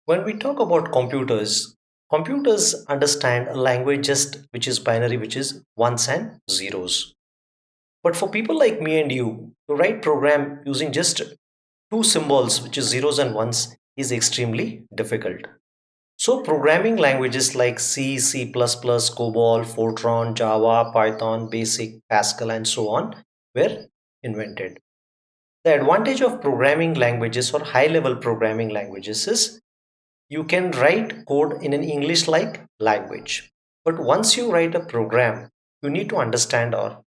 When we talk about computers, computers understand a language just which is binary, which is ones and zeros. But for people like me and you, to write program using just two symbols, which is zeros and ones, is extremely difficult. So programming languages like C, C++, COBOL, Fortran, Java, Python, Basic, Pascal, and so on were invented. The advantage of programming languages or high level programming languages is you can write code in an English like language. But once you write a program, you need to understand or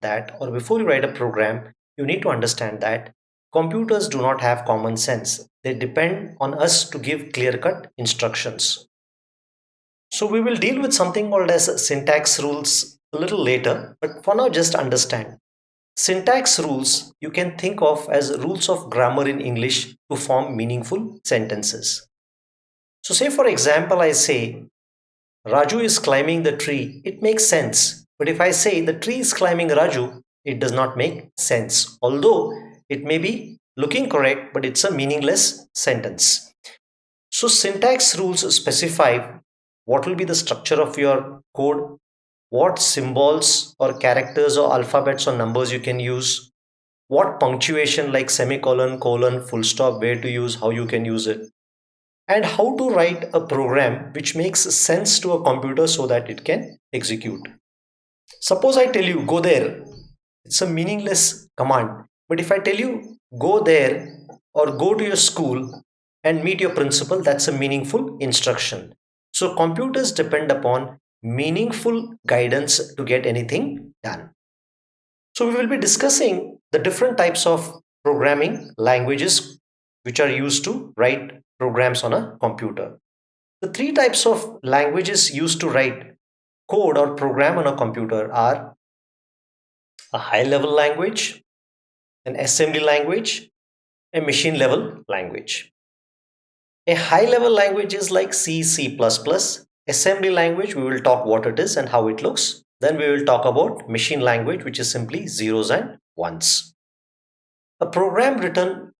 before you write a program, you need to understand that computers do not have common sense. They depend on us to give clear cut instructions. So we will deal with something called as syntax rules a little later, but for now just understand. Syntax rules you can think of as rules of grammar in English to form meaningful sentences. So say for example I say Raju is climbing the tree, it makes sense. But if I say the tree is climbing Raju, it does not make sense. Although it may be looking correct, but it's a meaningless sentence. So syntax rules specify what will be the structure of your code, what symbols or characters or alphabets or numbers you can use, what punctuation like semicolon, colon, full stop, where to use, how you can use it, and how to write a program which makes sense to a computer so that it can execute. Suppose I tell you go there, it's a meaningless command. But if I tell you go there or go to your school and meet your principal, that's a meaningful instruction. So computers depend upon meaningful guidance to get anything done. So we will be discussing the different types of programming languages which are used to write programs on a computer. The three types of languages used to write code or program on a computer are a high level language, an assembly language, a machine level language. A high level language is like C, C++. Assembly language, we will talk what it is and how it looks. Then we will talk about machine language, which is simply zeros and ones. A program written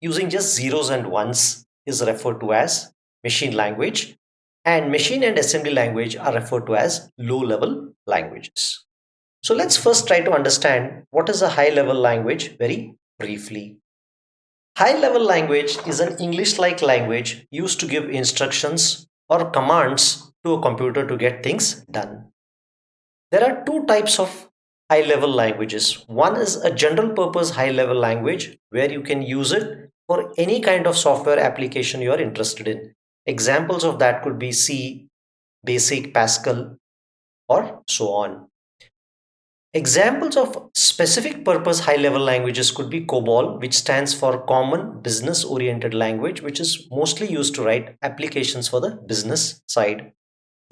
using just zeros and ones is referred to as machine language, and machine and assembly language are referred to as low level languages. So let's first try to understand what is a high level language very briefly. High level language is an English like language used to give instructions or commands to a computer to get things done. There are two types of high level languages. One is a general purpose high level language where you can use it for any kind of software application you are interested in. Examples of that could be C, Basic, Pascal, or so on. Examples of specific purpose high level languages could be COBOL, which stands for Common Business Oriented Language, which is mostly used to write applications for the business side.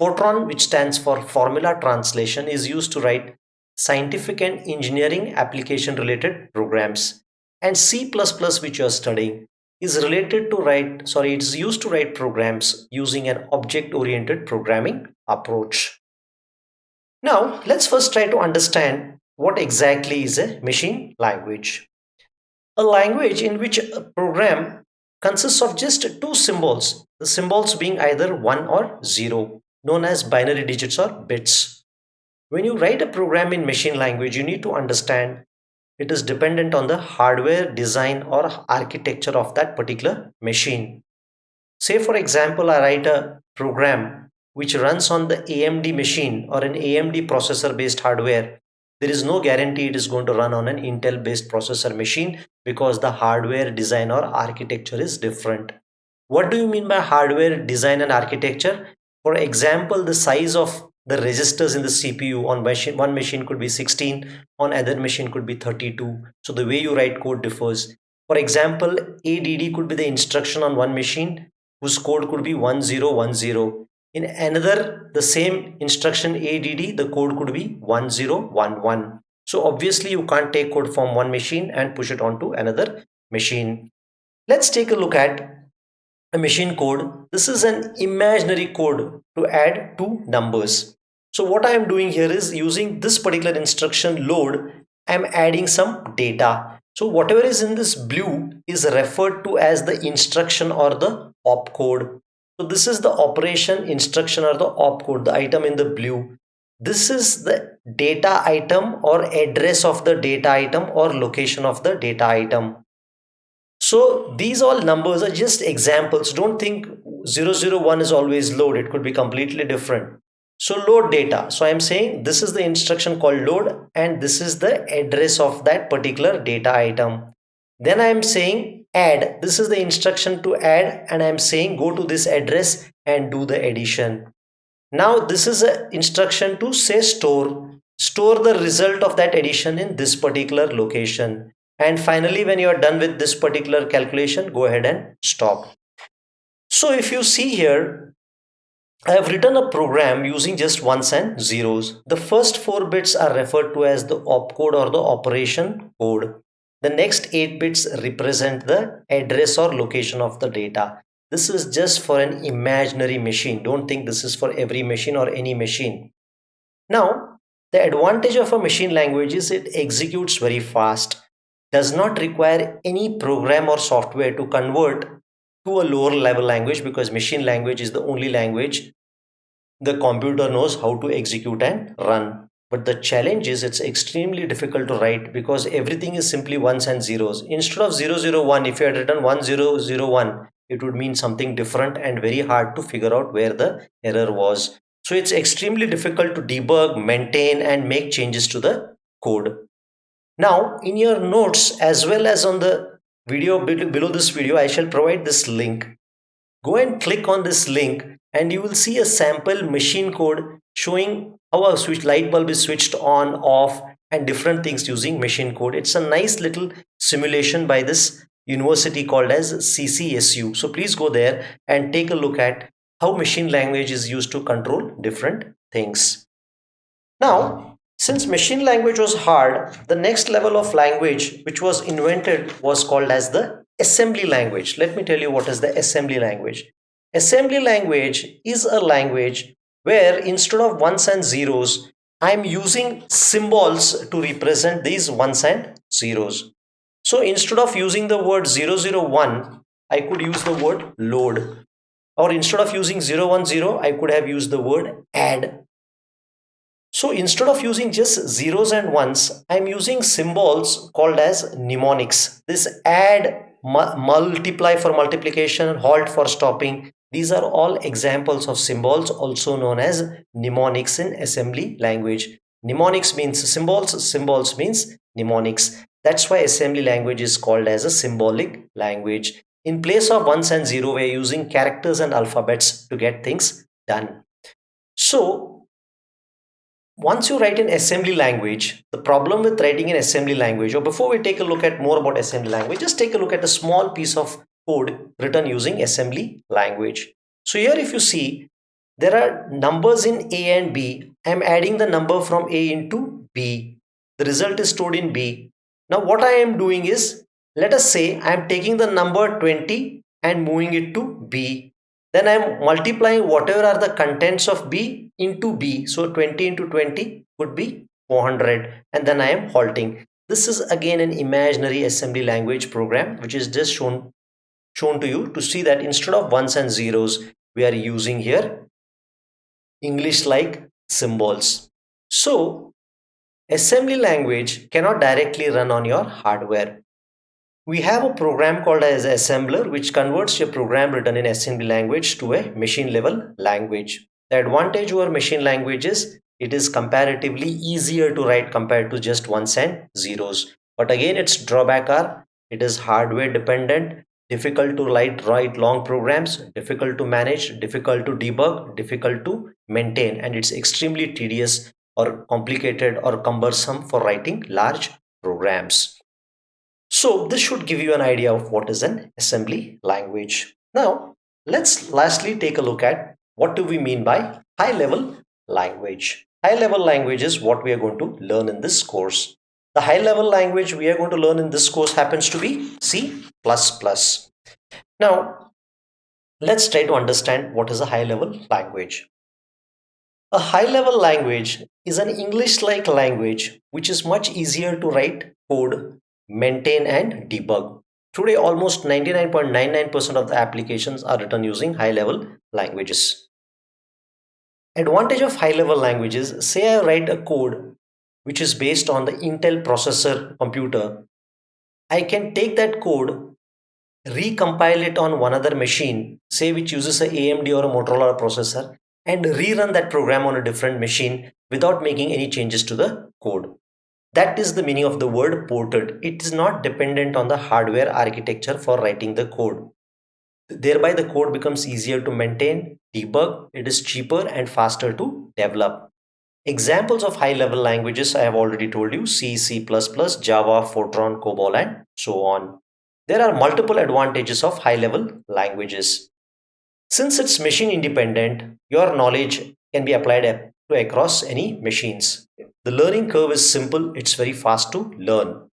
Fortran, which stands for Formula Translation, is used to write scientific and engineering application related programs. And C++, which you are studying, is related to it's used to write programs using an object oriented programming approach. Now, let's first try to understand what exactly is a machine language. A language in which a program consists of just two symbols, the symbols being either 1 or 0, known as binary digits or bits. When you write a program in machine language, you need to understand it is dependent on the hardware design or architecture of that particular machine. Say, for example, I write a program which runs on the AMD machine or an AMD processor based hardware. There is no guarantee it is going to run on an Intel based processor machine because the hardware design or architecture is different. What do you mean by hardware design and architecture? For example, the size of the registers in the CPU on one machine could be 16, on other machine could be 32. So the way you write code differs. For example, ADD could be the instruction on one machine whose code could be 1010. In another, the same instruction ADD, the code could be 1011. So obviously you can't take code from one machine and push it onto another machine. Let's take a look at a machine code. This is an imaginary code to add two numbers. So what I am doing here is using this particular instruction load, I am adding some data. So whatever is in this blue is referred to as the instruction or the opcode. So this is the operation instruction or the opcode, the item in the blue. This is the data item or address of the data item or location of the data item. So these all numbers are just examples. Don't think 001 is always load. It could be completely different. So load data. So I'm saying this is the instruction called load and this is the address of that particular data item. Then I'm saying add. This is the instruction to add and I'm saying go to this address and do the addition. Now this is an instruction to say store. Store the result of that addition in this particular location. And finally, when you are done with this particular calculation, go ahead and stop. So if you see here, I have written a program using just ones and zeros. The first 4 bits are referred to as the opcode or the operation code. The next 8 bits represent the address or location of the data. This is just for an imaginary machine. Don't think this is for every machine or any machine. Now, the advantage of a machine language is it executes very fast, does not require any program or software to convert to a lower level language, because machine language is the only language the computer knows how to execute and run. But the challenge is it's extremely difficult to write because everything is simply ones and zeros. Instead of 001, if you had written 1001, it would mean something different and very hard to figure out where the error was. So it's extremely difficult to debug, maintain, and make changes to the code. Now, in your notes as well as on the video below this video, I shall provide this link. Go and click on this link and you will see a sample machine code showing how a switch light bulb is switched on, off, and different things using machine code. It's a nice little simulation by this university called as CCSU. So please go there and take a look at how machine language is used to control different things. Now, since machine language was hard, the next level of language which was invented was called as the assembly language. Let me tell you what is the assembly language. Assembly language is a language where instead of ones and zeros, I'm using symbols to represent these ones and zeros. So instead of using the word 001, I could use the word load. Or instead of using 010, I could have used the word add. So instead of using just zeros and ones, I'm using symbols called as mnemonics. This add, multiply for multiplication, halt for stopping. These are all examples of symbols also known as mnemonics in assembly language. Mnemonics means symbols, symbols means mnemonics. That's why assembly language is called as a symbolic language. In place of ones and zero, we're using characters and alphabets to get things done. So once you write in assembly language, the problem with writing in assembly language, or before we take a look at more about assembly language, just take a look at a small piece of code written using assembly language. So here if you see, there are numbers in A and B. I'm adding the number from A into B. The result is stored in B. Now what I am doing is, let us say I'm taking the number 20 and moving it to B. Then I'm multiplying whatever are the contents of B into B. So 20 into 20 would be 400. And then I am halting. This is again an imaginary assembly language program which is just shown to you to see that instead of ones and zeros, we are using here English like symbols. So assembly language cannot directly run on your hardware. We have a program called as assembler which converts your program written in assembly language to a machine level language. The advantage over machine language is it is comparatively easier to write compared to just ones and zeros. But again, its drawback are it is hardware dependent, difficult to write long programs, difficult to manage, difficult to debug, difficult to maintain, and it's extremely tedious or complicated or cumbersome for writing large programs. So this should give you an idea of what is an assembly language. Now, let's lastly take a look at what do we mean by high level language. High level language is what we are going to learn in this course. The high level language we are going to learn in this course happens to be C++. Now, let's try to understand what is a high level language. A high level language is an English like language which is much easier to write code, maintain and debug. Today, almost 99.99% of the applications are written using high level languages. Advantage of high level languages, say I write a code which is based on the Intel processor computer. I can take that code, recompile it on one other machine, say which uses a AMD or a Motorola processor, and rerun that program on a different machine without making any changes to the code. That is the meaning of the word ported. It is not dependent on the hardware architecture for writing the code. Thereby, the code becomes easier to maintain, debug, it is cheaper and faster to develop. Examples of high level languages I have already told you: C, C++, Java, Fortran, COBOL, and so on. There are multiple advantages of high level languages. Since it's machine independent, your knowledge can be applied to across any machines. The learning curve is simple, it's very fast to learn.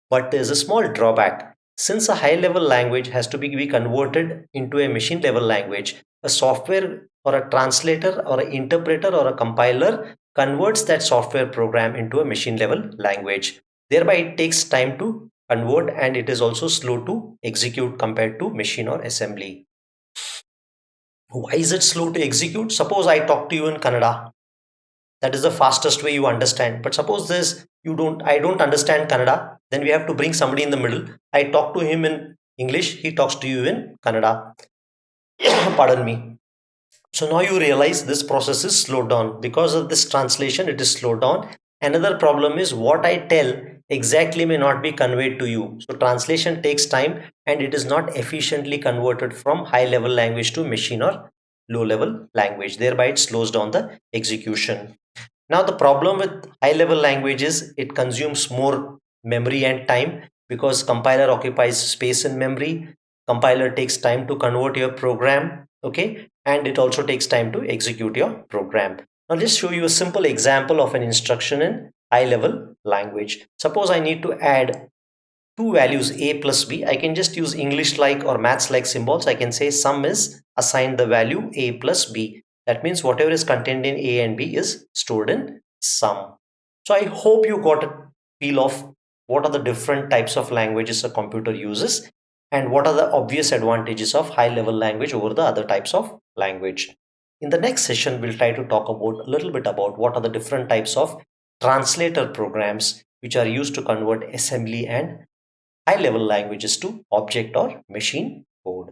But there's a small drawback. Since a high level language has to be converted into a machine level language, a software or a translator or an interpreter or a compiler converts that software program into a machine level language. Thereby, it takes time to convert and it is also slow to execute compared to machine or assembly. Why is it slow to execute? Suppose I talk to you in Kannada. That is the fastest way you understand. But suppose this I don't understand Kannada, then we have to bring somebody in the middle. I talk to him in English, he talks to you in Kannada. Pardon me. So now you realize this process is slowed down. Because of this translation, it is slowed down. Another problem is what I tell exactly may not be conveyed to you. So translation takes time and it is not efficiently converted from high level language to machine or low level language. Thereby it slows down the execution. Now the problem with high level languages, it consumes more memory and time because compiler occupies space in memory. Compiler takes time to convert your program, okay, and it also takes time to execute your program. Now let's show you a simple example of an instruction in high level language. Suppose I need to add two values a plus b. I can just use English like or maths like symbols. I can say sum is assigned the value a plus b. That means whatever is contained in a and b is stored in sum. So I hope you got a feel of what are the different types of languages a computer uses and what are the obvious advantages of high level language over the other types of language. In the next session, we'll try to talk about a little bit about what are the different types of translator programs which are used to convert assembly and high level languages to object or machine code.